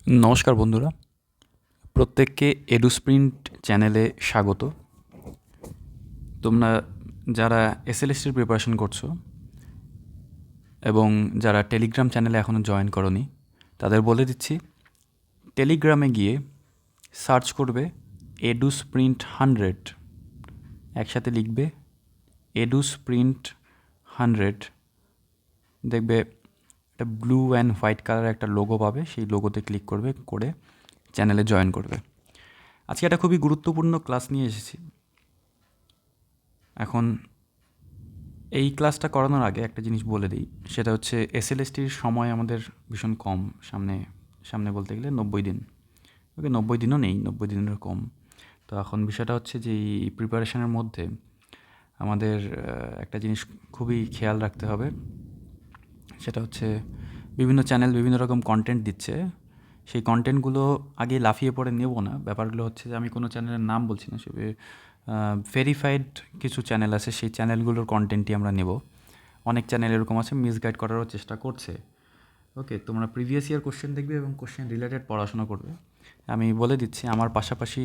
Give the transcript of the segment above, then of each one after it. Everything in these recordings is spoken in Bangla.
নমস্কার বন্ধুরা, প্রত্যেককে এডুস্প্রিন্ট চ্যানেলে স্বাগত। তোমরা যারা এসএলএসটির প্রিপারেশন করছো এবং যারা টেলিগ্রাম চ্যানেলে এখনও জয়েন করনি, তাদের বলে দিচ্ছি, টেলিগ্রামে গিয়ে সার্চ করবে এডুস্প্রিন্ট 100, একসাথে লিখবে এডুস্প্রিন্ট 100, দেখবে একটা ব্লু অ্যান্ড হোয়াইট কালারের একটা লোগো পাবে, সেই লোগোতে ক্লিক করবে, করে চ্যানেলে জয়েন করবে। আজকে একটা খুবই গুরুত্বপূর্ণ ক্লাস নিয়ে এসেছি। এখন এই ক্লাসটা করানোর আগে একটা জিনিস বলে দিই, সেটা হচ্ছে এসএলএসটির সময় আমাদের ভীষণ কম, সামনে সামনে বলতে গেলে 90 দিন। ওকে, 90 দিনও নেই, 90 দিনেরও কম। তো এখন বিষয়টা হচ্ছে যে এই প্রিপারেশনের মধ্যে আমাদের একটা জিনিস খুবই খেয়াল রাখতে হবে, সেটা হচ্ছে বিভিন্ন চ্যানেল বিভিন্ন রকম কন্টেন্ট দিচ্ছে। সেই কন্টেন্টগুলো আগে লাফিয়ে পড়ে নেব না। ব্যাপারগুলো হচ্ছে যে আমি কোনো চ্যানেলের নাম বলছি না, সে ভেরিফাইড কিছু চ্যানেল আছে, সেই চ্যানেলগুলোর কন্টেন্টই আমরা নেব। অনেক চ্যানেল এরকম আছে মিসগাইড করারও চেষ্টা করছে। ওকে, তোমরা প্রিভিয়াস ইয়ার কোশ্চেন দেখবে এবং কোশ্চেন রিলেটেড পড়াশোনা করবে। আমি বলে দিচ্ছি, আমার পাশাপাশি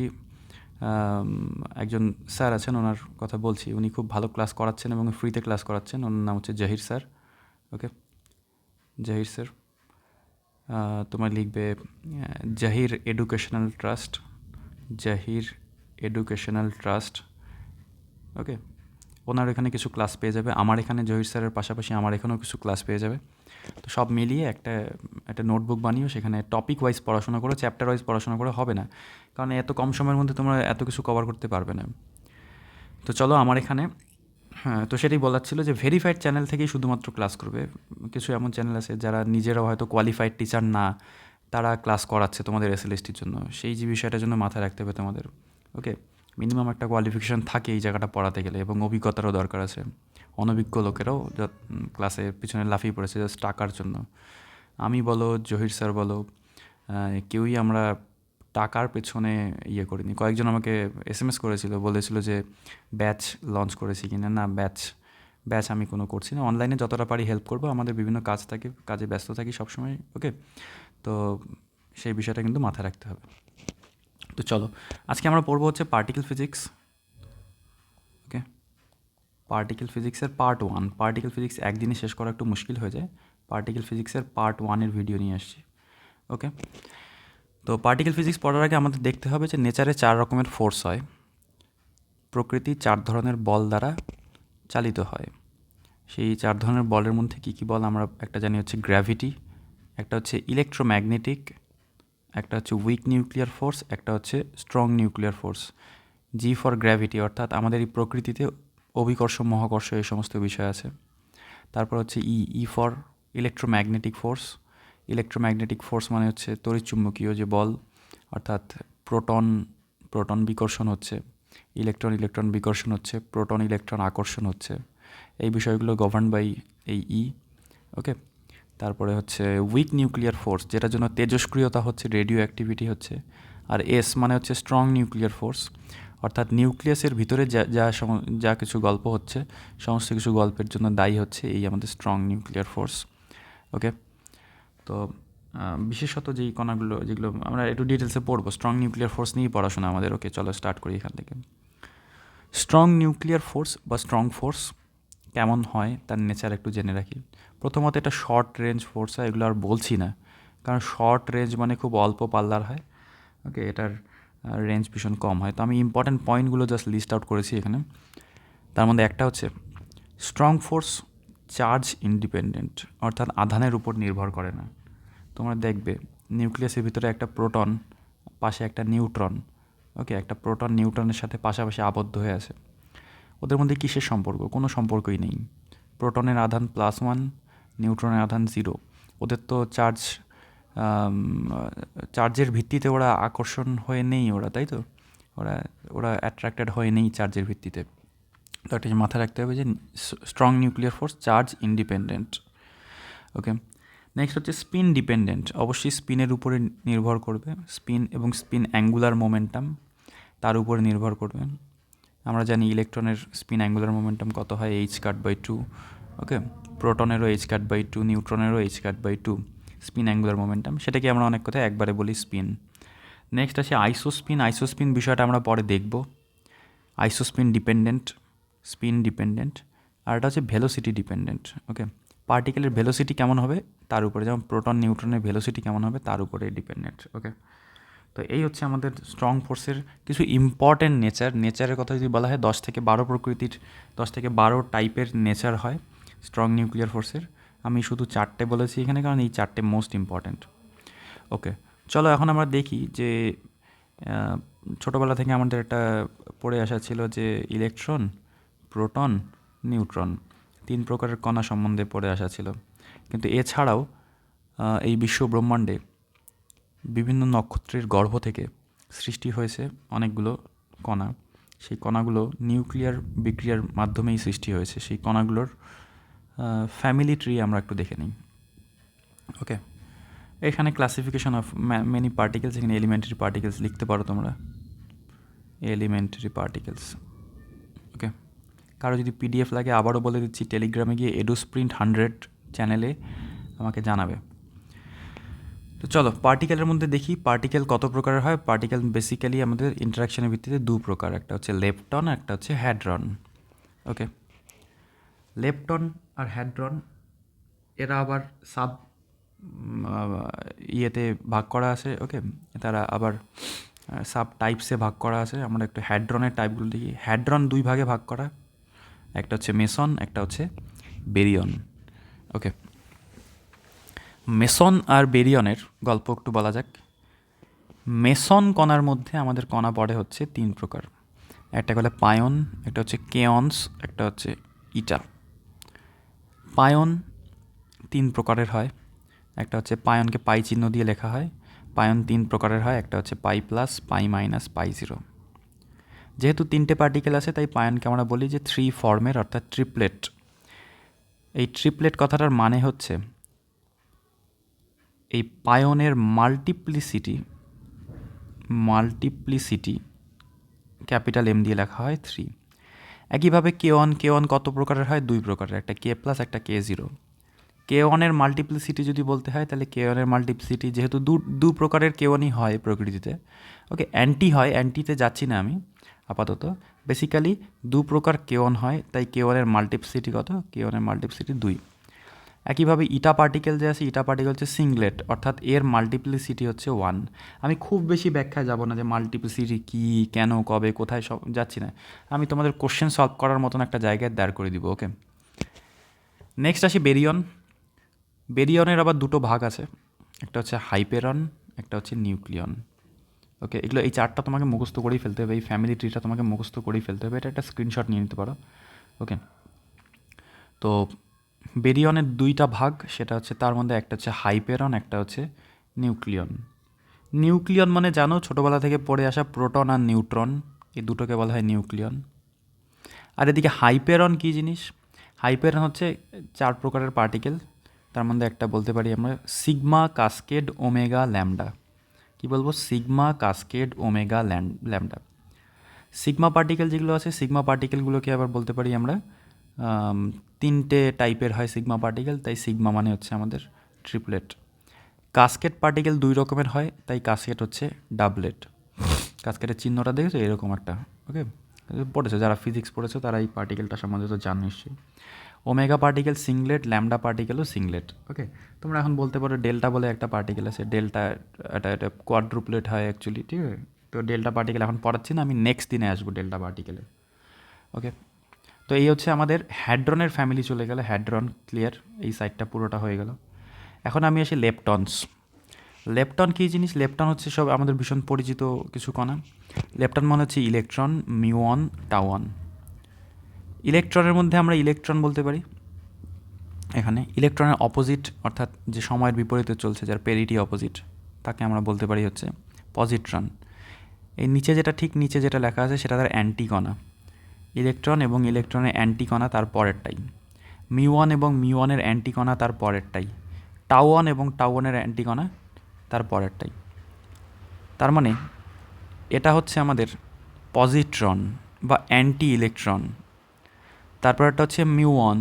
একজন স্যার আছেন, ওনার কথা বলছি। উনি খুব ভালো ক্লাস করাচ্ছেন এবং ফ্রিতে ক্লাস করাচ্ছেন। ওনার নাম হচ্ছে জাহির স্যার। ওকে, জাহির স্যার, তোমার লিখবে জাহির এডুকেশনাল ট্রাস্ট, জাহির এডুকেশনাল ট্রাস্ট। ওকে, ওনার এখানে কিছু ক্লাস পেয়ে যাবে, আমার এখানে জহির স্যারের পাশাপাশি আমার এখানেও কিছু ক্লাস পেয়ে যাবে। তো সব মিলিয়ে একটা একটা নোটবুক বানিয়েও সেখানে টপিক ওয়াইজ পড়াশোনা করো, চ্যাপ্টার ওয়াইজ পড়াশোনা করে হবে না, কারণ এত কম সময়ের মধ্যে তোমরা এত কিছু কভার করতে পারবে না। তো চলো আমার এখানে, হ্যাঁ, তো সেটাই বলার ছিল যে ভেরিফাইড চ্যানেল থেকেই শুধুমাত্র ক্লাস করবে। কিছু এমন চ্যানেল আছে যারা নিজেরাও হয়তো কোয়ালিফাইড টিচার না, তারা ক্লাস করাচ্ছে তোমাদের এসএলএসটির জন্য। সেই যে বিষয়টার জন্য মাথায় রাখতে হবে তোমাদের। ওকে, মিনিমাম একটা কোয়ালিফিকেশান থাকে এই জায়গাটা পড়াতে গেলে, এবং অভিজ্ঞতারও দরকার আছে। অনভিজ্ঞ লোকেরাও ক্লাসে পিছনে লাফিয়ে পড়েছে জাস্ট টাকার জন্য। আমি বলো, জহির স্যার বলো, কেউই আমরা টাকার পেছনে ইয়ে করিনি। কয়েকজন আমাকে এসএমএস করেছিল, বলেছিল যে ব্যাচ লঞ্চ করেছি কিনা। না, ব্যাচ আমি কোনো করছি না। অনলাইনে যতটা পারি হেল্প করবো, আমাদের বিভিন্ন কাজ থাকে, কাজে ব্যস্ত থাকি সবসময়। ওকে, তো সেই বিষয়টা কিন্তু মাথায় রাখতে হবে। তো চলো, আজকে আমরা পড়বো হচ্ছে পার্টিকেল ফিজিক্স। ওকে, পার্টিকেল ফিজিক্সের পার্ট 1। পার্টিকেল ফিজিক্স একদিনে শেষ করা একটু মুশকিল হয়ে যায়। পার্টিকেল ফিজিক্সের পার্ট 1 ভিডিও নিয়ে আসছি। ওকে, তো পার্টিকেল ফিজিক্স পড়ার আগে আমাদের দেখতে হবে যে নেচারে 4 রকমের ফোর্স হয়। প্রকৃতি 4 ধরনের বল দ্বারা চালিত হয়। সেই 4 ধরনের বলের মধ্যে কী কী বল আমরা একটা জানি হচ্ছে গ্র্যাভিটি, একটা হচ্ছে ইলেকট্রোম্যাগনেটিক, একটা হচ্ছে উইক নিউক্লিয়ার ফোর্স, একটা হচ্ছে strong nuclear force. G for gravity, অর্থাৎ আমাদের এই প্রকৃতিতে অভিকর্ষ মহাকর্ষ এই সমস্ত বিষয় আছে। তারপর হচ্ছে E for electromagnetic force. Electromagnetic force মানে হচ্ছে তড়িৎচুম্বকীয় যে বল, অর্থাৎ প্রোটন প্রোটন বিকর্ষণ হচ্ছে, ইলেকট্রন ইলেকট্রন বিকর্ষণ হচ্ছে, প্রোটন ইলেকট্রন আকর্ষণ হচ্ছে। এই বিষয়গুলো গভর্ন বাই এই ই। ওকে, তারপরে হচ্ছে উইক নিউক্লিয়ার ফোর্স, যেটার জন্য তেজস্ক্রিয়তা হচ্ছে, রেডিও অ্যাক্টিভিটি হচ্ছে। আর এস মানে হচ্ছে স্ট্রং নিউক্লিয়ার ফোর্স, অর্থাৎ নিউক্লিয়াসের ভিতরে যা কিছু গল্প হচ্ছে, সমস্ত কিছু গল্পের জন্য দায়ী হচ্ছে এই আমাদের স্ট্রং নিউক্লিয়ার ফোর্স। ওকে, তো বিশেষত যেই কণাগুলো যেগুলো আমরা একটু ডিটেলসে পড়বো, স্ট্রং নিউক্লিয়ার ফোর্স নিয়েই পড়াশোনা আমাদের। ওকে, চলো স্টার্ট করি এখান থেকে। স্ট্রং নিউক্লিয়ার ফোর্স বা স্ট্রং ফোর্স কেমন হয় তার নেচার একটু জেনে রাখি। প্রথমত, এটা শর্ট রেঞ্জ ফোর্স হয়, এগুলো আর বলছি না, কারণ শর্ট রেঞ্জ মানে খুব অল্প পাল্লার হয়। ওকে, এটার রেঞ্জ ভীষণ কম হয়। তো আমি ইম্পর্ট্যান্ট পয়েন্টগুলো জাস্ট লিস্ট আউট করেছি এখানে। তার মধ্যে একটা হচ্ছে স্ট্রং ফোর্স চার্জ ইন্ডিপেন্ডেন্ট, অর্থাৎ আধানের উপর নির্ভর করে না। তোমরা দেখবে নিউক্লিয়াসের ভিতরে একটা প্রোটন, পাশে একটা নিউট্রন। ওকে, একটা প্রোটন নিউট্রনের সাথে পাশাপাশি আবদ্ধ হয়ে আছে। ওদের মধ্যে কিসের সম্পর্ক? কোনো সম্পর্কই নেই। প্রোটনের আধান +1, নিউট্রনের আধান 0। ওদের তো চার্জের ভিত্তিতে ওরা আকর্ষণ হয়ে নেই, ওরা, তাই তো, ওরা ওরা অ্যাট্রাক্টেড হয়ে নেই চার্জের ভিত্তিতে। তো একটা মাথায় রাখতে হবে যে strong nuclear force charge independent. Okay, next হচ্ছে স্পিন ডিপেন্ডেন্ট। অবশ্যই স্পিনের উপরে নির্ভর করবে, স্পিন এবং স্পিন অ্যাঙ্গুলার মোমেন্টাম তার উপরে নির্ভর করবে। আমরা জানি ইলেকট্রনের স্পিন অ্যাঙ্গুলার মোমেন্টাম কত হয়, h²/2। ওকে, প্রোটনেরও h²/2, নিউট্রনেরও h²/2। Spin angular momentum, সেটাকে আমরা অনেক কথায় একবারে বলি স্পিন। নেক্সট আছে আইসোস্পিন। আইসোস্পিন বিষয়টা আমরা পরে দেখব। আইসোস্পিন ডিপেন্ডেন্ট, স্পিন ডিপেন্ডেন্ট, আর এটা হচ্ছে ভেলোসিটি ডিপেন্ডেন্ট। ওকে, পার্টিকেলের ভেলোসিটি কেমন হবে তার উপরে, যেমন প্রোটন নিউট্রনের ভেলোসিটি কেমন হবে তার উপরে ডিপেন্ডেন্ট। ওকে, তো এই হচ্ছে আমাদের স্ট্রং ফোর্সের কিছু ইম্পর্ট্যান্ট নেচারের কথা যদি বলা হয় 10 থেকে 12 প্রকৃতির, 10 থেকে 12 টাইপের নেচার হয় স্ট্রং নিউক্লিয়ার ফোর্সের। আমি শুধু 4টে বলেছি এখানে, কারণ এই 4টে মোস্ট ইম্পর্ট্যান্ট। ওকে, চলো এখন আমরা দেখি যে ছোটোবেলা থেকে আমাদের একটা পড়ে আসা ছিল যে ইলেকট্রন, প্রোটন, নিউট্রন 3 প্রকারের কণা সম্বন্ধে পড়ে আসা ছিল। কিন্তু এছাড়াও এই বিশ্ব ব্রহ্মাণ্ডে বিভিন্ন নক্ষত্রের গর্ভ থেকে সৃষ্টি হয়েছে অনেকগুলো কণা। সেই কণাগুলো নিউক্লিয়ার বিক্রিয়ার মাধ্যমেই সৃষ্টি হয়েছে। সেই কণাগুলোর ফ্যামিলি ট্রি আমরা একটু দেখে নিই। ওকে, এখানে ক্লাসিফিকেশন অফ মেনি পার্টিকেলস, এখানে এলিমেন্টারি পার্টিকেলস লিখতে পারো তোমরা, এলিমেন্টারি পার্টিকেলস। ওকে, কারো যদি পিডিএফ লাগে আবারও বলে দিচ্ছি, টেলিগ্রামে গিয়ে এডুস্প্রিন্ট 100 চ্যানেলে আমাকে জানাবে। তো চলো পার্টিকেলের মধ্যে দেখি পার্টিকেল কত প্রকারের হয়। পার্টিকেল বেসিক্যালি আমাদের ইন্টারাকশনের ভিত্তিতে 2 প্রকার, একটা হচ্ছে লেপটন, একটা হচ্ছে হ্যাড্রন। ওকে, লেপটন আর হ্যাড্রন এরা আবার সাব ইয়েতে ভাগ করা আছে। ওকে, তারা আবার সাব টাইপসে ভাগ করা আছে। আমরা একটু হ্যাড্রনের টাইপগুলো দেখি। হ্যাড্রন 2 ভাগে ভাগ করা, একটা হচ্ছে মেসন, একটা হচ্ছে বেরিয়ন। ওকে, মেসন আর বেরিয়নের গল্প একটু বলা যাক। মেসন কণার মধ্যে আমাদের কণা পড়ে হচ্ছে 3 প্রকার, একটা হলো পায়ন, একটা হচ্ছে কেয়নস, একটা হচ্ছে ইটা। পায়ন 3 প্রকারের হয়, একটা হচ্ছে পায়নকে পাই চিহ্ন দিয়ে লেখা হয়। পায়ন 3 প্রকারের হয়, একটা হচ্ছে পাই প্লাস, পাই মাইনাস, পাই জিরো। যেহেতু 3টে পার্টিকেল আছে তাই পায়নকে আমরা বলি যে 3 ফর্মের, অর্থাৎ ট্রিপলেট। এই ট্রিপলেট কথাটার মানে হচ্ছে এই পায়নের মাল্টিপ্লিসিটি ক্যাপিটাল এম দিয়ে লেখা হয় 3। একইভাবে কে ওয়ান কত প্রকারের হয়? 2 প্রকারের, একটা কে প্লাস, একটা কে জিরো। কে ওয়ানের মাল্টিপ্লিসিটি যদি বলতে হয় তাহলে কে ওয়ানের মাল্টিপ্লিসিটি, যেহেতু দু প্রকারের কে ওয়ানই হয় প্রকৃতিতে। ওকে, অ্যান্টি হয়, অ্যান্টিতে যাচ্ছি না আমি আপাতত। বেসিক্যালি 2 প্রকার কে ওয়ান হয়, তাই কে ওয়ানের মাল্টিপ্লিসিটি কত? কে ওয়ানের মাল্টিপ্লিসিটি 2। একইভাবে ইটা পার্টিকেল যে আছে, ইটা পার্টিকেল হচ্ছে সিংলেট, অর্থাৎ এর মাল্টিপ্লিসিটি হচ্ছে 1। আমি খুব বেশি ব্যাখ্যায় যাব না যে মাল্টিপ্লিসিটি কী, কেন, কবে, কোথায়, সব যাচ্ছি না। আমি তোমাদের কোশ্চেন সলভ করার মতন একটা জায়গায় দাঁড় করে দিব। ওকে, নেক্সট আসি বেরিয়ন। বেরিয়নের আবার 2টো ভাগ আছে, একটা হচ্ছে হাইপেরন, একটা হচ্ছে নিউক্লিয়ন। ওকে, এগুলো এই 4টা তোমাকে মুখস্থ করেই ফেলতে হবে, এই ফ্যামিলি ট্রিটা তোমাকে মুখস্থ করেই ফেলতে হবে। এটা একটা স্ক্রিনশট নিয়ে নিতে পারো। ওকে, তো বেরিয়নের 2টা ভাগ, সেটা হচ্ছে তার মধ্যে একটা হচ্ছে হাইপেরন, একটা হচ্ছে নিউক্লিয়ন। নিউক্লিয়ন মানে জানো, ছোটোবেলা থেকে পড়ে আসা প্রোটন আর নিউট্রন, এই দুটোকে বলা হয় নিউক্লিয়ন। আর এদিকে হাইপেরন কী জিনিস? হাইপেরন হচ্ছে 4 প্রকারের পার্টিকেল, তার মধ্যে একটা বলতে পারি আমরা সিগমা, কাসকেড, ওমেগা, ল্যামডা। কি বলবো? Sigma, cascade, omega, lambda. Sigma particle যেগুলো আছে, সিগমা পার্টিকেলগুলোকে আবার বলতে পারি আমরা 3টে টাইপের হয় সিগমা পার্টিকেল, তাই সিগমা মানে হচ্ছে আমাদের ট্রিপলেট। কাসকেড পার্টিকেল 2 রকমের হয়, তাই কাসকেড হচ্ছে ডাবলেট। কাসকেটের চিহ্নটা দেখেছো এরকম একটা। ওকে, পড়েছো, যারা ফিজিক্স পড়েছো তারা এই পার্টিকেলটা সম্বন্ধে তো জানো নিশ্চয়ই। ওমেগা পার্টিকেল সিংলেট, ল্যামডা পার্টিকেলও সিংলেট। ওকে, তোমরা এখন বলতে পারো ডেল্টা বলে একটা পার্টিকেল আছে, ডেল্টা এটা কোয়াড্রুপ্লেট হয় অ্যাকচুয়ালি, ঠিক আছে? তো ডেল্টা পার্টিকেল এখন পড়াচ্ছি না, আমি নেক্সট দিনে আসবো ডেল্টা পার্টিকেলে। ওকে, তো এই হচ্ছে আমাদের হ্যাড্রনের ফ্যামিলি চলে গেল। হ্যাড্রন ক্লিয়ার, এই সাইডটা পুরোটা হয়ে গেল। এখন আমি আসি লেপটনস। লেপটন কী জিনিস? লেপটন হচ্ছে সব আমাদের ভীষণ পরিচিত কিছু কণা। লেপটন মানে হচ্ছে ইলেকট্রন, মিউন, টাউন। ইলেকট্রনের মধ্যে আমরা ইলেকট্রন বলতে পারি, এখানে ইলেকট্রনের অপোজিট, অর্থাৎ যে সময়ের বিপরীতে চলছে, যার পেরিটি অপোজিট, তাকে আমরা বলতে পারি হচ্ছে পজিট্রন। এই নিচে যেটা, ঠিক নিচে যেটা লেখা আছে সেটা তার অ্যান্টিকণা। ইলেকট্রন এবং ইলেকট্রনের অ্যান্টিকণা তার পরেরটাই। মিউন এবং মিউনের অ্যান্টিকণা তার পরেরটাই। টাউন এবং টাউনের অ্যান্টিকণা তার পরেরটাই। তার মানে এটা হচ্ছে আমাদের পজিট্রন বা অ্যান্টি ইলেকট্রন। তারপর একটা হচ্ছে মিউন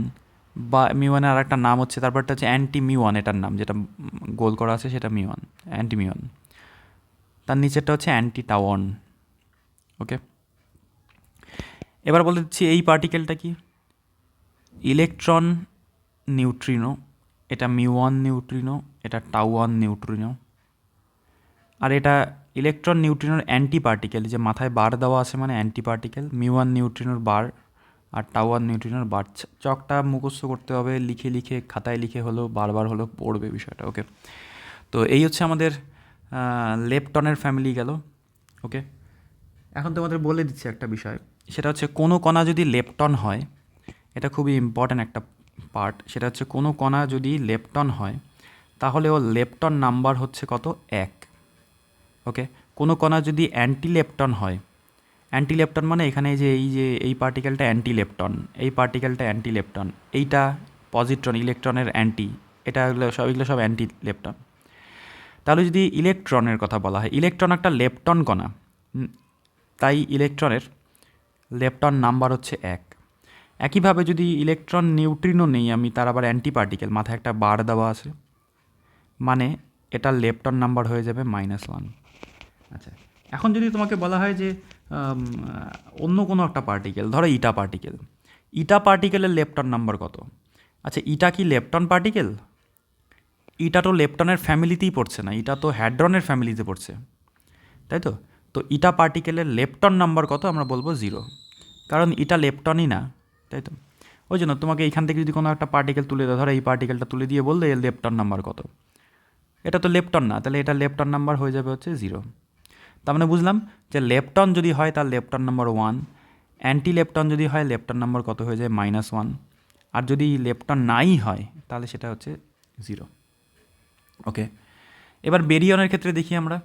বা মিউয়ানের আর একটা নাম হচ্ছে, তারপরটা হচ্ছে অ্যান্টি মিউয়ান, এটার নাম যেটা গোল করা আছে সেটা মিউয়ান, অ্যান্টি মিউয়ান। তার নিচেরটা হচ্ছে অ্যান্টি টাওয়ন। ওকে, এবার বলে দিচ্ছি এই পার্টিকেলটা কি, ইলেকট্রন নিউট্রিনো, এটা মিউয়ান নিউট্রিনো, এটা টাওয়ান নিউট্রিনো। আর এটা ইলেকট্রন নিউট্রিনোর অ্যান্টি পার্টিকেল, যে মাথায় বার দেওয়া আছে মানে অ্যান্টি পার্টিকেল, মিউয়ান নিউট্রিনোর বার আর টাওয়ান নিউট্রিনোর বার। চকটা মুখস্থ করতে হবে, লিখে লিখে খাতায় লিখে হলো বারবার হলো পড়বে বিষয়টা। ওকে, তো এই হচ্ছে আমাদের লেপটনের ফ্যামিলি গেল। ওকে, এখন তোমাদের বলে দিচ্ছি একটা বিষয়, সেটা হচ্ছে কোনো কণা যদি লেপটন হয়, এটা খুবই ইম্পর্ট্যান্ট একটা পার্ট, সেটা হচ্ছে কোনো কণা যদি লেপটন হয় তাহলে ওর লেপটন নাম্বার হচ্ছে কত, 1। ওকে, কোনো কণা যদি অ্যান্টিলেপটন হয়, অ্যান্টিলেপটন মানে এখানে এই পার্টিকেলটা অ্যান্টিলেপটন, এই পার্টিকেলটা অ্যান্টিলেপটন, এইটা পজিট্রন ইলেকট্রনের অ্যান্টি, এগুলো সব অ্যান্টিলেপটন। তাহলে যদি ইলেকট্রনের কথা বলা হয়, ইলেকট্রন একটা লেপটন কণা, তাই ইলেকট্রনের লেপটন নাম্বার হচ্ছে 1। একইভাবে যদি ইলেকট্রন নিউট্রিনো নেই আমি, তার আবার অ্যান্টি পার্টিকেল, মাথায় একটা বার দেওয়া আছে, মানে এটার লেপটন নাম্বার হয়ে যাবে -1। আচ্ছা, এখন যদি তোমাকে বলা হয় যে অন্য কোনো একটা পার্টিকেল, ধরো ইটা পার্টিকেল, ইটা পার্টিকেলের লেপটন নাম্বার কত? আচ্ছা, ইটা কি লেপটন পার্টিকেল? ইটা তো লেপটনের ফ্যামিলিতেই পড়ছে না, ইটা তো হ্যাড্রনের ফ্যামিলিতে পড়ছে, তাই তো? তো ইটা পার্টিকেলের লেপটন নাম্বার কত? আমরা বলবো 0, কারণ ইটা লেপটনই না, তাই তো? ওই জন্য তোমাকে এইখান থেকে যদি কোনো একটা পার্টিকেল তুলে দেয়, ধরো এই পার্টিকেলটা তুলে দিয়ে বললে এর লেপটন নাম্বার কত, এটা তো লেপটন না, তাহলে এটা লেপটন নাম্বার হয়ে যাবে হচ্ছে 0। তার মানে বুঝলাম যে লেপটন যদি হয় তার লেপটন নাম্বার 1, অ্যান্টি লেপটন যদি হয় লেপটন নাম্বার কত হয়ে যায় -1, আর যদি লেপটন নাই হয় তাহলে সেটা হচ্ছে 0। ওকে, এবার বেরিয়নের ক্ষেত্রে দেখি আমরা,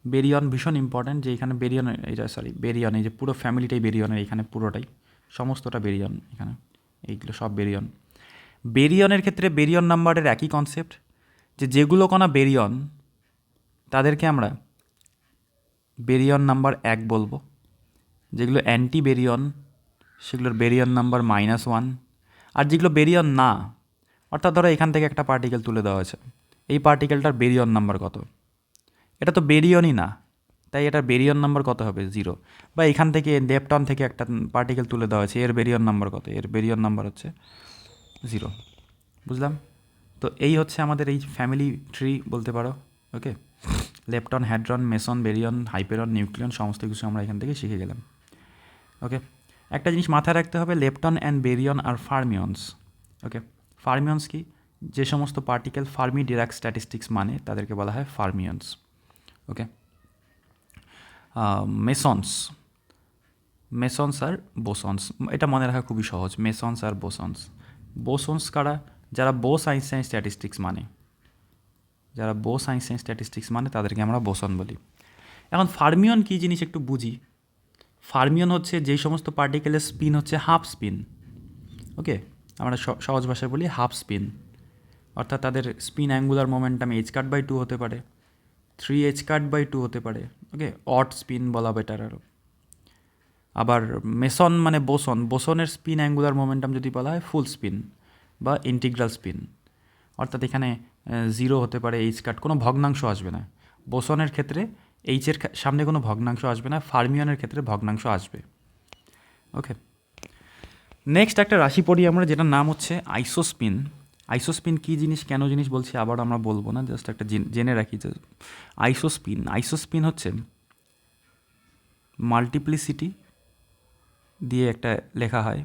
বেরিয়ন ভীষণ ইম্পর্ট্যান্ট, যে এখানে বেরিয়ন, বেরিয়ন, এই যে পুরো ফ্যামিলিটাই বেরিয়নের, এখানে পুরোটাই সমস্তটা বেরিয়ন, এখানে এইগুলো সব বেরিয়ন। বেরিয়নের ক্ষেত্রে বেরিয়ন নাম্বারের একই কনসেপ্ট, যে যেগুলো কণা বেরিয়ন তাদেরকে আমরা বেরিয়ন নাম্বার 1 বলবো, যেগুলো অ্যান্টি বেরিয়ন সেগুলোর বেরিয়ন নাম্বার -1, আর যেগুলো বেরিয়ন না, অর্থাৎ ধরো এখান থেকে একটা পার্টিকেল তুলে দেওয়া হয়েছে, এই পার্টিকেলটার বেরিয়ন নাম্বার কত? এটা তো বেরিয়নই না, তাই এটার বেরিয়ন নাম্বার কত হবে? 0। বা এখান থেকে লেপটন থেকে একটা পার্টিকেল তুলে দেওয়া হয়েছে, এর বেরিয়ন নাম্বার কত? এর বেরিয়ন নাম্বার হচ্ছে 0। বুঝলাম? তো এই হচ্ছে আমাদের এই ফ্যামিলি ট্রি বলতে পারো। ওকে, lepton, hadron, Mason, baryon, হাইপেরন, nucleon সমস্ত কিছু আমরা এখান থেকে শিখে গেলাম। ওকে, একটা জিনিস মাথায় রাখতে হবে, লেপটন অ্যান্ড বেরিয়ন আর ফার্মিয়ন্স। ওকে, ফার্মিয়ন্স কি? যে সমস্ত পার্টিকেল ফার্মি ডিরাক স্ট্যাটিস্টিক্স মানে তাদেরকে বলা হয় ফার্মিয়ন্স। ওকে, মেসন্স, মেসন্স আর বোসন্স, এটা মনে রাখা খুবই সহজ, মেসন্স আর বোসন্স। বোসন্স কারা? যারা বোস আইনস্টাইন স্ট্যাটিস্টিক্স মানে, যারা বোস আইনস্টাইন স্ট্যাটিস্টিক্স মানে তাদেরকে আমরা বোসন বলি। এখন ফার্মিয়ন কী জিনিস একটু বুঝি। ফার্মিয়ন হচ্ছে যেই সমস্ত পার্টিকেলের স্পিন হচ্ছে হাফ স্পিন। ওকে, আমরা সহজ ভাষায় বলি হাফ স্পিন, অর্থাৎ তাদের স্পিন অ্যাঙ্গুলার মোমেন্টাম h²/2 হতে পারে, 3h²/2 হতে পারে। ওকে, অড স্পিন বলা বেটার আরও। আবার মেসন মানে বোসন, বোসনের স্পিন অ্যাঙ্গুলার মোমেন্টাম যদি বলা হয় ফুল স্পিন বা ইন্টিগ্রাল স্পিন, অর্থাৎ এখানে 0 হতে পারে, h², কোনো ভগ্নাংশ আসবে না। বোসনের ক্ষেত্রে এইচের সামনে কোনো ভগ্নাংশ আসবে না, ফার্মিয়নের ক্ষেত্রে ভগ্নাংশ আসবে। ওকে, নেক্সট একটা রাশি পড়ি আমরা, যেটার নাম হচ্ছে আইসোস্পিন। আইসোস্পিন কী জিনিস, কেন জিনিস বলছি আবার আমরা বলবো না, জাস্ট একটা জেনে রাখি যে আইসোস্পিন, আইসোস্পিন হচ্ছে মাল্টিপ্লিসিটি দিয়ে একটা লেখা হয়,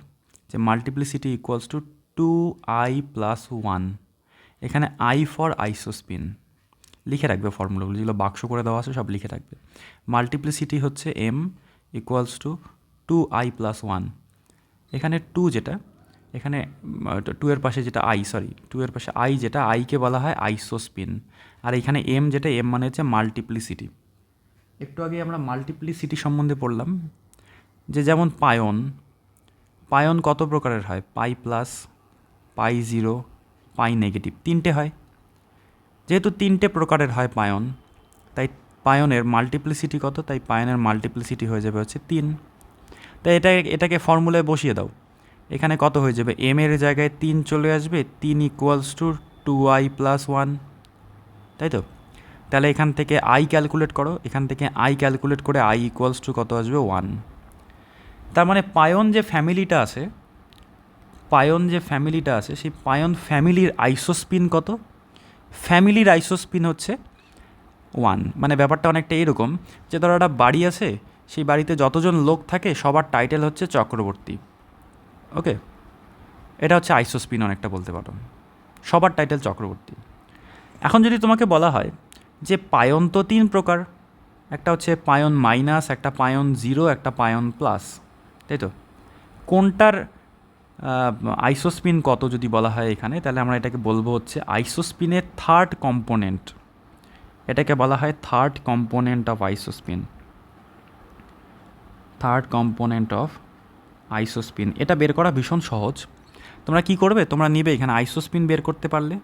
যে মাল্টিপ্লিসিটি ইকুয়ালস টু 2i+1। এখানে আই ফর আইসোস্পিন, লিখে রাখবে ফর্মুলাগুলো, যেগুলো বাক্স করে দেওয়া আছে সব লিখে রাখবে। মাল্টিপ্লিসিটি হচ্ছে m ইকুয়ালস টু 2i+1। এখানে 2 যেটা, এখানে 2 এর পাশে যেটা টু এর পাশে আই, যেটা আইকে বলা হয় আইসোস্পিন। আর এখানে m যেটা, m মানে হচ্ছে মাল্টিপ্লিসিটি। একটু আগে আমরা মাল্টিপ্লিসিটি সম্বন্ধে পড়লাম, যে যেমন পায়ন, পায়ন কত প্রকারের হয়? π+, π0, π-, 3টে হয়। যেহেতু 3টে প্রকারের হয় পায়ন, তাই পায়নের মাল্টিপ্লিসিটি কত? তাই পায়নের মাল্টিপ্লিসিটি হয়ে যাবে হচ্ছে 3। তাই এটাকে ফর্মুলায় বসিয়ে দাও, এখানে কত হয়ে যাবে, এম এর জায়গায় 3 চলে আসবে, 3 ইকুয়ালস টু 2i প্লাস 1, তাই তো? তাহলে এখান থেকে আই ক্যালকুলেট করো, এখান থেকে আই ক্যালকুলেট করে আই ইকুয়ালস টু কত আসবে, 1। তার মানে পায়ন যে ফ্যামিলিটা আছে, সেই পায়ন ফ্যামিলির আইসোস্পিন কত? ফ্যামিলির আইসোস্পিন হচ্ছে 1। মানে ব্যাপারটা অনেকটা এরকম যে ধরো একটা বাড়ি আছে, সেই বাড়িতে যতজন লোক থাকে সবার টাইটেল হচ্ছে চক্রবর্তী। ওকে, এটা হচ্ছে আইসোস্পিন অনেকটা বলতে পারো, সবার টাইটেল চক্রবর্তী। এখন যদি তোমাকে বলা হয় যে পায়ন তো 3 প্রকার, একটা হচ্ছে পায়ন মাইনাস, একটা পায়ন 0, একটা পায়ন প্লাস, তাই তো? কোনটার আইসোস্পিন কত যদি বলা হয় এখানে, তাহলে আমরা এটাকে বলবো হচ্ছে আইসোস্পিনের থার্ড কম্পোনেন্ট। এটাকে বলা হয় third component of isospin, third component of isospin. এটা বের করা ভীষণ সহজ। তোমরা কি করবে, তোমরা নিবে এখানে আইসোস্পিন বের করতে পারলে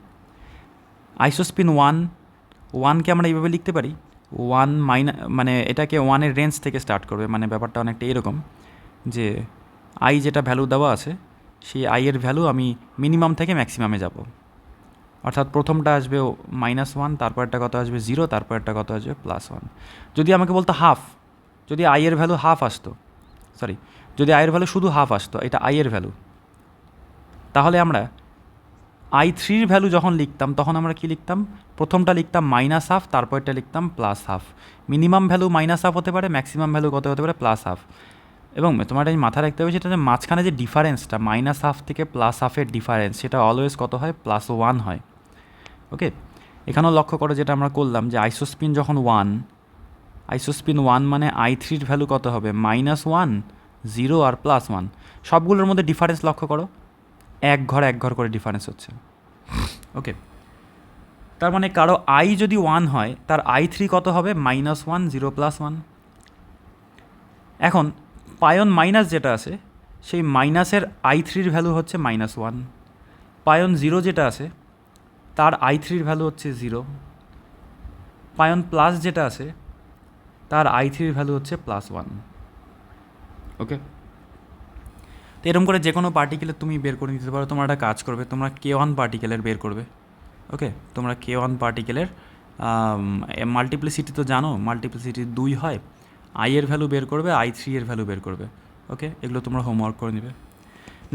আইসোস্পিন 1কে আমরা এইভাবে লিখতে পারি, 1 মানে এটাকে 1-এর রেঞ্জ থেকে স্টার্ট করবে। মানে ব্যাপারটা অনেকটা এরকম যে আই যেটা ভ্যালু দেওয়া আছে, সেই আইয়ের ভ্যালু আমি মিনিমাম থেকে ম্যাক্সিমামে যাব। অর্থাৎ প্রথমটা আসবে -1, তারপরটা কত আসবে 0, তারপরটা কত আসবে +1। যদি আমাকে বলতো হাফ, যদি আইয়ের ভ্যালু হাফ আসতো, যদি আইয়ের ভ্যালু শুধু হাফ আসতো, এটা আইয়ের ভ্যালু, তাহলে আমরা i3-র ভ্যালু যখন লিখতাম তখন আমরা কি লিখতাম, প্রথমটা লিখতাম -1/2, তারপরটা লিখতাম +1/2। মিনিমাম ভ্যালু -1/2 হতে পারে, ম্যাক্সিমাম ভ্যালু কত হতে পারে, +1/2। এবং তোমার এটা মাথায় রাখতে হবে সেটা যে মাঝখানে যে ডিফারেন্সটা -1/2 থেকে +1/2-এর ডিফারেন্স, সেটা অলওয়েজ কত হয়, +1 হয়। ওকে, এখানেও লক্ষ্য করো যেটা আমরা করলাম যে আইসোস্পিন যখন 1, আইসোস্পিন 1 মানে i3-র ভ্যালু কত হবে, -1, 0 আর +1। সবগুলোর মধ্যে ডিফারেন্স লক্ষ্য করো, এক ঘর করে ডিফারেন্স হচ্ছে। ওকে, তার মানে কারো আই যদি 1 হয়, তার i3 কত হবে, -1, 0, +1। এখন পায়ন মাইনাস যেটা আছে, সেই মাইনাসের i3-র ভ্যালু হচ্ছে -1। পায়ন 0 যেটা আছে, তার i3-র ভ্যালু হচ্ছে 0। পায়ন প্লাস যেটা আছে, তার i3-র ভ্যালু হচ্ছে +1। ওকে, তো এরকম করে যে কোনো পার্টিকেলের তুমি বের করে নিতে পারো। তোমরা একটা কাজ করবে, তোমরা K1 পার্টিকেলের বের করবে। ওকে, তোমরা K1 পার্টিকেলের মাল্টিপ্লিসিটি তো জানো, মাল্টিপ্লিসিটি 2 হয়, আই এর ভ্যালু বের করবে, i3 এর ভ্যালু বের করবে। ওকে, এগুলো তোমরা হোমওয়ার্ক করে নেবে।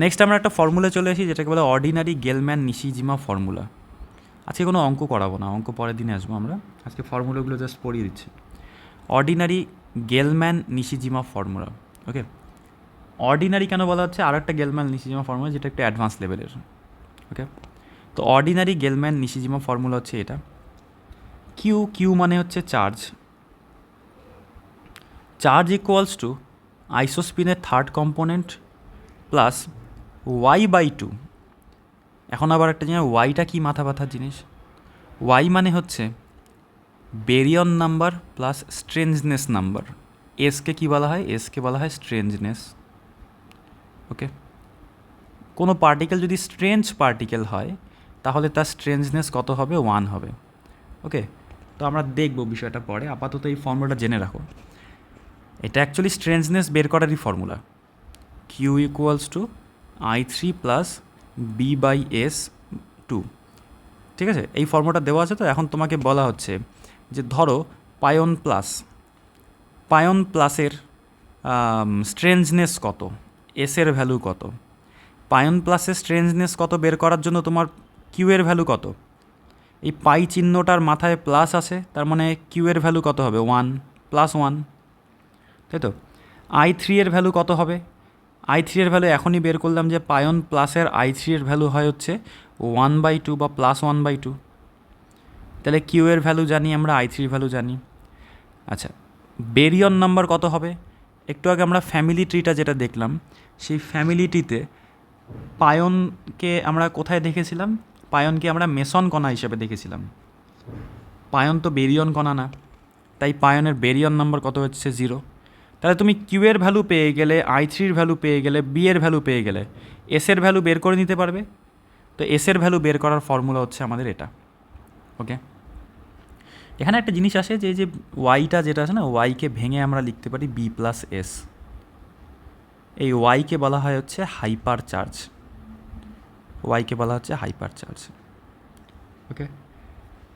নেক্সট আমরা একটা ফর্মুলা চলে আসি যেটাকে বলে অর্ডিনারি গেলম্যান নিশিজিমা ফর্মুলা। আজকে কোনো অঙ্ক করাবো না, অঙ্ক পরের দিনে আসবো আমরা, আজকে ফর্মুলাগুলো জাস্ট পড়িয়ে দিচ্ছি। Ordinary Gell-Mann Nishijima formula. Okay, ordinary কেন বলা হচ্ছে, আর একটা গেলম্যান নিশিজিমা ফর্মুলা যেটা একটু অ্যাডভান্স লেভেলের। ওকে, তো অর্ডিনারি গেলম্যান নিশিজিমা ফর্মুলা হচ্ছে এটা। কিউ মানে হচ্ছে চার্জ ইকুয়ালস টু আইসোস্পিনের থার্ড কম্পোনেন্ট প্লাস y/2। এখন আবার একটা জিনিস, ওয়াইটা কি মাথা ব্যথার জিনিস। ওয়াই মানে হচ্ছে baryon number plus strangeness number. এসকে কী বলা হয়, এসকে বলা হয় স্ট্রেঞ্জনেস। ওকে, কোনো পার্টিকেল যদি স্ট্রেঞ্জ পার্টিকেল হয় তাহলে তার স্ট্রেঞ্জনেস কত হবে, 1 হবে। ওকে, তো আমরা দেখবো বিষয়টা পরে, আপাতত এই ফর্মুলাটা জেনে রাখো। এটা অ্যাকচুয়ালি স্ট্রেঞ্জনেস বের করারই formula, Q equals to i3 plus b/s2। ঠিক আছে, এই ফর্মুলাটা দেওয়া আছে। তো এখন তোমাকে বলা হচ্ছে যে ধরো পায়ন প্লাসের স্ট্রেঞ্জনেস কত, এসের ভ্যালু কত। পায়ন প্লাসের স্ট্রেঞ্জনেস কত বের করার জন্য তোমার কিউ এর ভ্যালু কত, এই পাই চিহ্নটার মাথায় প্লাস আছে, তার মানে কিউ এর ভ্যালু কত হবে, 1 + 1, তাই তো? i3 এর ভ্যালু কত হবে, i3 এর ভ্যালু এখনই বের করলাম যে পায়ন প্লাসের i3 এর ভ্যালু হয় হচ্ছে 1/2 বা +1/2। তাহলে কিউ এর ভ্যালু জানি আমরা, i3 ভ্যালু জানি। আচ্ছা, বেরিয়ন নাম্বার কত হবে, একটু আগে আমরা ফ্যামিলি ট্রিটা যেটা দেখলাম, সেই ফ্যামিলি ট্রিতে পায়নকে আমরা কোথায় দেখেছিলাম, পায়নকে আমরা মেসন কণা হিসেবে দেখেছিলাম। পায়ন তো বেরিয়ন কণা না, তাই পায়নের বেরিয়ন নাম্বার কত হচ্ছে 0। তাহলে তুমি কিউ এর ভ্যালু পেয়ে গেলে, i3-র ভ্যালু পেয়ে গেলে, বি এর ভ্যালু পেয়ে গেলে, এসের ভ্যালু বের করে নিতে পারবে। তো এসের ভ্যালু বের করার ফর্মুলা হচ্ছে আমাদের এটা। ওকে, এখানে একটা জিনিস আসে যে যে ওয়াইটা যেটা আছে না, ওয়াইকে ভেঙে আমরা লিখতে পারি b + s। এই ওয়াইকে বলা হয় হচ্ছে হাইপার চার্জ, ওয়াইকে বলা হচ্ছে হাইপার চার্জ। ওকে,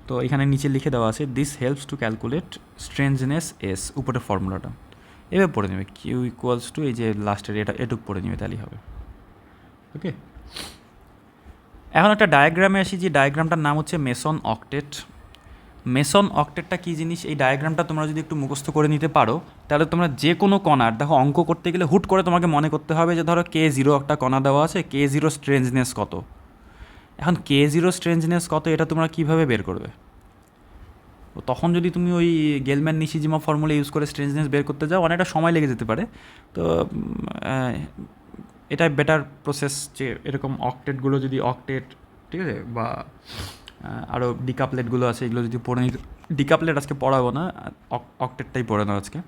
তো এখানে নিচে লিখে দেওয়া আছে this helps to calculate strangeness S, উপরে ফর্মুলাটা এভাবে পড়ে নেবে, কিউ ইকুয়ালস টু এই যে লাস্টের এটা এটুক পড়ে নেবে, তাহলেই হবে। ওকে, এখন একটা ডায়াগ্রামে আসি, যে ডায়াগ্রামটার নাম হচ্ছে মেসন অক্টেট। মেসন অক্টেটটা কী জিনিস, এই ডায়াগ্রামটা তোমরা যদি একটু মুখস্থ করে নিতে পারো, তাহলে তোমরা যে কোনো কণার, দেখো অঙ্ক করতে গেলে হুট করে তোমাকে মনে করতে হবে যে ধরো K0 একটা কণা দেওয়া আছে, K0 স্ট্রেঞ্জনেস কত। এখন K0 স্ট্রেঞ্জনেস কত এটা তোমরা কীভাবে বের করবে? তখন যদি তুমি ওই গেলম্যান নিশিজিমা ফর্মুলা ইউজ করে স্ট্রেঞ্জনেস বের করতে যাও, অনেকটা সময় লেগে যেতে পারে। তো এটা বেটার প্রসেস যে এরকম অক্টেটগুলো যদি অক্টেট, ঠিক আছে, বা আরও ডিকাপলেটগুলো আছে, এগুলো যদি পড়ে নিতে, ডিকাপলেট আজকে পড়াবো না, অক্টেটটাই পড়ে নাও আজকে।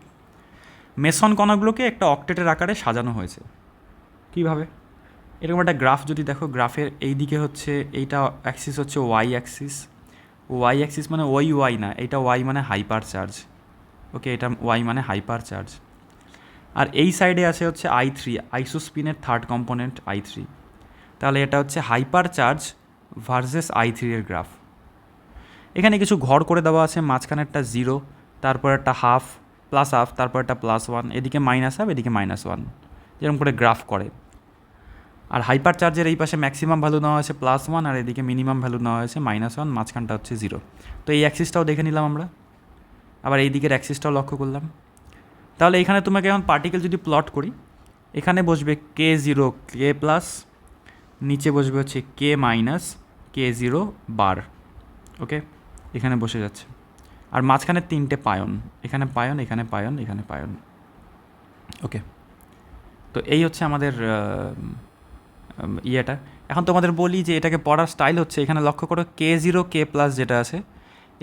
মেসন কণাগুলোকে একটা অক্টেটের আকারে সাজানো হয়েছে। কীভাবে? এরকম একটা গ্রাফ যদি দেখো, গ্রাফের এই দিকে হচ্ছে এইটা অ্যাক্সিস হচ্ছে ওয়াই অ্যাক্সিস, ওয়াই অ্যাক্সিস মানে ওয়াই না, এইটা ওয়াই মানে হাইপার চার্জ। ওকে, এটা ওয়াই মানে হাইপার চার্জ। আর এই সাইডে আছে হচ্ছে I3, আইসোস্পিনের থার্ড কম্পোনেন্ট I3। তাহলে এটা হচ্ছে হাইপার চার্জ ভার্সেস I3 এর গ্রাফ। এখানে কিছু ঘর করে দেওয়া আছে, মাঝখানেরটা 0, তারপর একটা হাফ, প্লাস হাফ, তারপর একটা +1, এদিকে মাইনাস হাফ, এদিকে -1, যেরকম করে গ্রাফ করে। আর হাইপার চার্জের এই পাশে ম্যাক্সিমাম ভ্যালু নেওয়া হয়েছে +1, আর এদিকে মিনিমাম ভ্যালু নেওয়া হয়েছে -1, মাঝখানটা হচ্ছে 0। তো এই অ্যাক্সিসটাও দেখে নিলাম আমরা, আবার এই দিকের অ্যাক্সিসটাও লক্ষ্য করলাম। তাহলে এখানে তোমাকে এখন পার্টিকেল যদি প্লট করি, এখানে বসবে K0 K+, নিচে বসবে হচ্ছে K-K0 বার। ওকে, এখানে বসে যাচ্ছে। আর মাঝখানে 3টে পায়ন, এখানে পায়ন, এখানে পায়ন, এখানে পায়ন। ওকে, তো এই হচ্ছে আমাদের ইয়েটা। এখন তোমাদের বলি যে এটাকে পড়ার স্টাইল হচ্ছে, এখানে লক্ষ্য করো K0 K+ যেটা আছে,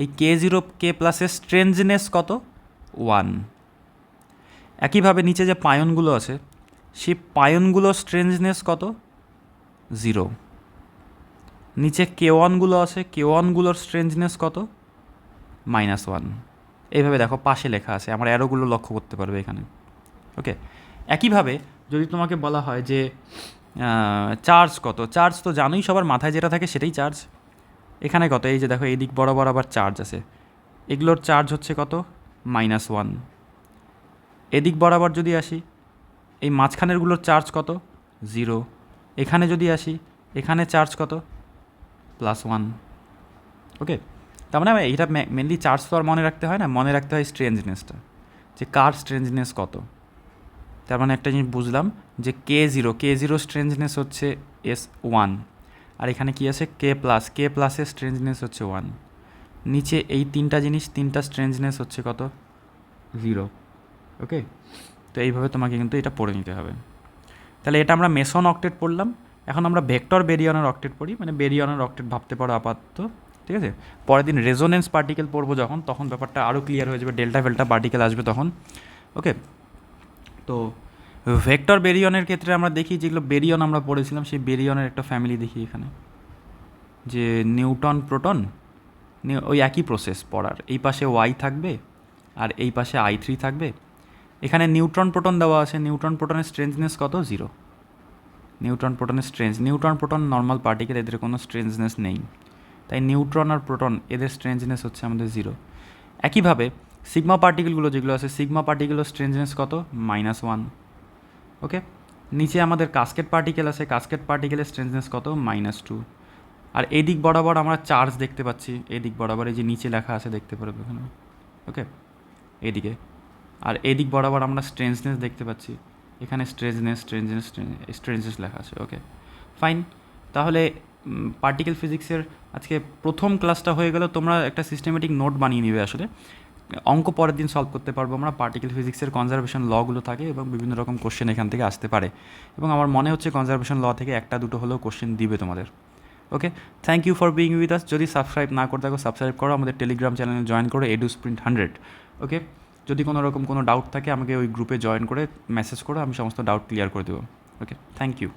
এই K0 K+-এর স্ট্রেঞ্জনেস কত? 1। একইভাবে নিচে যে পায়নগুলো আছে, সেই পায়নগুলোর স্ট্রেঞ্জনেস কত? 0। নিচে K1গুলো আছে, K1গুলোর স্ট্রেঞ্জনেস কত? -1। এইভাবে দেখো পাশে লেখা আছে, আমার অ্যারোগুলো লক্ষ্য করতে পারবে এখানে। ওকে, একইভাবে যদি তোমাকে বলা হয় যে চার্জ কত, চার্জ তো জানোই, সবার মাথায় যেটা থাকে সেটাই চার্জ। এখানে কত? এই যে দেখো এই দিক বরাবর আবার চার্জ আছে, এগুলোর চার্জ হচ্ছে কত? -1। এদিক বরাবর যদি আসি, এই মাঝখানেরগুলোর চার্জ কত? 0। এখানে যদি আসি, এখানে চার্জ কত? +1। ওকে, তার মানে এইটা মেনলি চার্জ তো আর মনে রাখতে হয় না, মনে রাখতে হয় স্ট্রেঞ্জনেসটা, যে কার স্ট্রেঞ্জনেস কত। তার মানে একটা জিনিস বুঝলাম যে K0 স্ট্রেঞ্জনেস হচ্ছে S1, আর এখানে কি আছে K+এর স্ট্রেঞ্জনেস হচ্ছে 1। নিচে এই তিনটা জিনিস, তিনটা স্ট্রেঞ্জনেস হচ্ছে কত? 0। ওকে, তো এইভাবে তোমাকে কিন্তু এটা পড়ে নিতে হবে। তাহলে এটা আমরা মেসন অক্টেট পড়লাম। এখন আমরা ভেক্টর বেরিয়নের অক্টেট পড়ি, মানে বেরিয়নের অক্টেট ভাবতে পারো আপাতত, ঠিক আছে। পরের দিন রেজোনেন্স পার্টিকেল পড়বো যখন, তখন ব্যাপারটা আরও ক্লিয়ার হয়ে যাবে, ডেল্টা ফেল্টা পার্টিকেল আসবে তখন। ওকে, তো ভেক্টর বেরিয়নের ক্ষেত্রে আমরা দেখি যেগুলো বেরিয়ন আমরা পড়েছিলাম, সেই বেরিয়নের একটা ফ্যামিলি দেখি এখানে, যে নিউটন প্রোটন, ওই একই প্রসেস পড়ার। এই পাশে ওয়াই থাকবে আর এই পাশে I3 থাকবে। এখানে নিউট্রন প্রোটন দেওয়া আছে, নিউট্রন প্রোটনের স্ট্রেঞ্জনেস কত? 0। নিউট্রন প্রোটনের নিউট্রন প্রোটন নর্মাল পার্টিকেল, এদের কোনো স্ট্রেঞ্জনেস নেই, তাই নিউট্রন আর প্রোটন এদের স্ট্রেঞ্জনেস হচ্ছে আমাদের 0। একইভাবে সিগমা পার্টিকেলগুলো যেগুলো আছে, সিগমা পার্টিকেলের স্ট্রেঞ্জনেস কত? -1। ওকে, নিচে আমাদের কাস্কেট পার্টিকেল আছে, কাস্কেট পার্টিকেলের স্ট্রেঞ্জনেস কত? -2। আর এই দিক বরাবর আমরা চার্জ দেখতে পাচ্ছি, এই দিক বরাবর এই যে নিচে লেখা আছে দেখতে পারবে এখানে। ওকে, এইদিকে। আর এই দিক বরাবর আমরা স্ট্রেঞ্জনেস দেখতে পাচ্ছি, এখানে স্ট্রেঞ্জনেস লেখা আছে। ওকে, ফাইন। তাহলে পার্টিকেল ফিজিক্সের আজকে প্রথম ক্লাসটা হয়ে গেল। তোমরা একটা সিস্টেমেটিক নোট বানিয়ে নিবে, আসলে অঙ্ক পরের দিন সলভ করতে পারবো আমরা। পার্টিকেল ফিজিক্সের কনজারভেশন লগুলো থাকে এবং বিভিন্ন রকম কোশ্চেন এখান থেকে আসতে পারে, এবং আমার মনে হচ্ছে কনজারভেশন ল থেকে একটা দুটো হলেও কোশ্চেন দিবে তোমাদের। Okay, thank you for being with us. যদি সাবস্ক্রাইব না করে থাকো, সাবস্ক্রাইব করো, আমাদের টেলিগ্রাম চ্যানেলে জয়েন করো, EduSprint100। ওকে, যদি কোনো রকম কোনো ডাউট থাকে আমাকে ওই গ্রুপে জয়েন করে মেসেজ করো, আমি সমস্ত ডাউট ক্লিয়ার করে দেবো। ওকে, থ্যাংক ইউ।